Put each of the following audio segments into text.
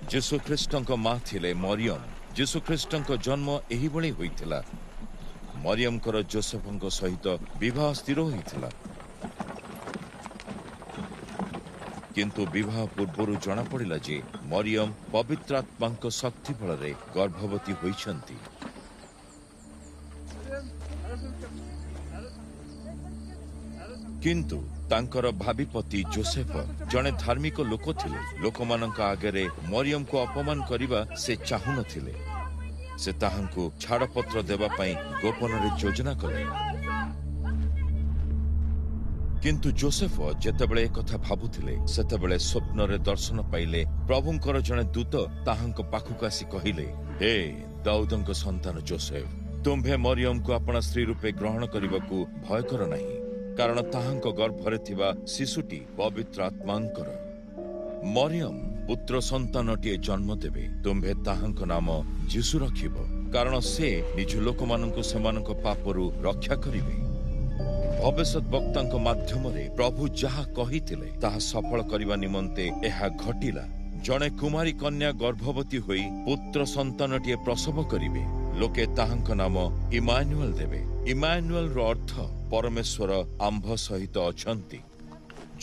ଯୀଶୁଖ୍ରୀଷ୍ଟଙ୍କ ମା ଥିଲେ ମରିୟମ। ଯୀଶୁଖ୍ରୀଷ୍ଟଙ୍କ ଜନ୍ମ ଏହିଭଳି ହୋଇଥିଲା। ମରିୟମଙ୍କର ଯୋସେଫଙ୍କ ସହିତ ବିବାହ ସ୍ଥିର ହୋଇଥିଲା, କିନ୍ତୁ ବିବାହ ପୂର୍ବରୁ ଜଣାପଡ଼ିଲା ଯେ ମରିୟମ ପବିତ୍ର ଆତ୍ମାଙ୍କ ଶକ୍ତି ବଳରେ ଗର୍ଭବତୀ ହୋଇଛନ୍ତି। କିନ୍ତୁ ତାଙ୍କର ଭାବିପତି ଯୋସେଫ ଜଣେ ଧାର୍ମିକ ଲୋକ ଥିଲେ। ଲୋକମାନଙ୍କ ଆଗରେ ମରିୟମକୁ ଅପମାନ କରିବା ସେ ଚାହୁଁନଥିଲେ। ସେ ତାହାଙ୍କୁ ଛାଡ଼ପତ୍ର ଦେବା ପାଇଁ ଗୋପନରେ ଯୋଜନା କଲେ। କିନ୍ତୁ ଯୋସେଫ ଯେତେବେଳେ ଏକଥା ଭାବୁଥିଲେ, ସେତେବେଳେ ସ୍ୱପ୍ନରେ ଦର୍ଶନ ପାଇଲେ ପ୍ରଭୁଙ୍କର ଜଣେ ଦୂତ ତାହାଙ୍କ ପାଖକୁ ଆସି କହିଲେ, ହେ ଦାଉଦଙ୍କ ସନ୍ତାନ ଯୋସେଫ, ତୁମ୍ଭେ ମରିୟମକୁ ଆପଣା ସ୍ତ୍ରୀ ରୂପେ ଗ୍ରହଣ କରିବାକୁ ଭୟ କର ନାହିଁ, କାରଣ ତାହାଙ୍କ ଗର୍ଭରେ ଥିବା ଶିଶୁଟି ପବିତ୍ର ଆତ୍ମାଙ୍କର। ମରିୟମ ପୁତ୍ର ସନ୍ତାନଟିଏ ଜନ୍ମ ଦେବେ। ତୁମ୍ଭେ ତାହାଙ୍କ ନାମ ଯୀଶୁ ରଖିବ, କାରଣ ସେ ନିଜ ଲୋକମାନଙ୍କୁ ସେମାନଙ୍କ ପାପରୁ ରକ୍ଷା କରିବେ। ଭବିଷ୍ୟତ ବକ୍ତାଙ୍କ ମାଧ୍ୟମରେ ପ୍ରଭୁ ଯାହା କହିଥିଲେ ତାହା ସଫଳ କରିବା ନିମନ୍ତେ ଏହା ଘଟିଲା। ଜଣେ କୁମାରୀ କନ୍ୟା ଗର୍ଭବତୀ ହୋଇ ପୁତ୍ର ସନ୍ତାନଟିଏ ପ୍ରସବ କରିବେ। ଲୋକେ ତାହାଙ୍କ ନାମ ଇମାନୁଏଲ ଦେବେ। ଇମାନୁଏଲର ଅର୍ଥ ପରମେଶ୍ୱର ଆମ୍ଭ ସହିତ ଅଛନ୍ତି।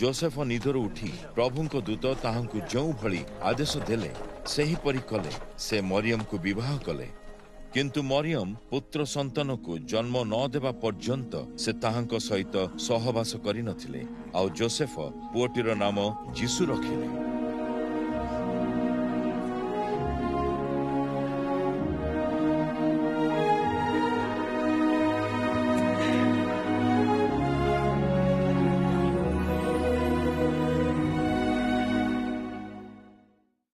ଯୋସେଫ ନିଦରୁ ଉଠି ପ୍ରଭୁଙ୍କ ଦୂତ ତାହାଙ୍କୁ ଯେଉଁଭଳି ଆଦେଶ ଦେଲେ ସେହିପରି କଲେ। ସେ ମରିୟମକୁ ବିବାହ କଲେ। କିନ୍ତୁ ମରିୟମ ପୁତ୍ର ସନ୍ତାନକୁ ଜନ୍ମ ନ ଦେବା ପର୍ଯ୍ୟନ୍ତ ସେ ତାହାଙ୍କ ସହିତ ସହବାସ କରିନଥିଲେ। ଆଉ ଯୋସେଫ ପୁଅଟିର ନାମ ଯୀଶୁ ରଖିଲେ।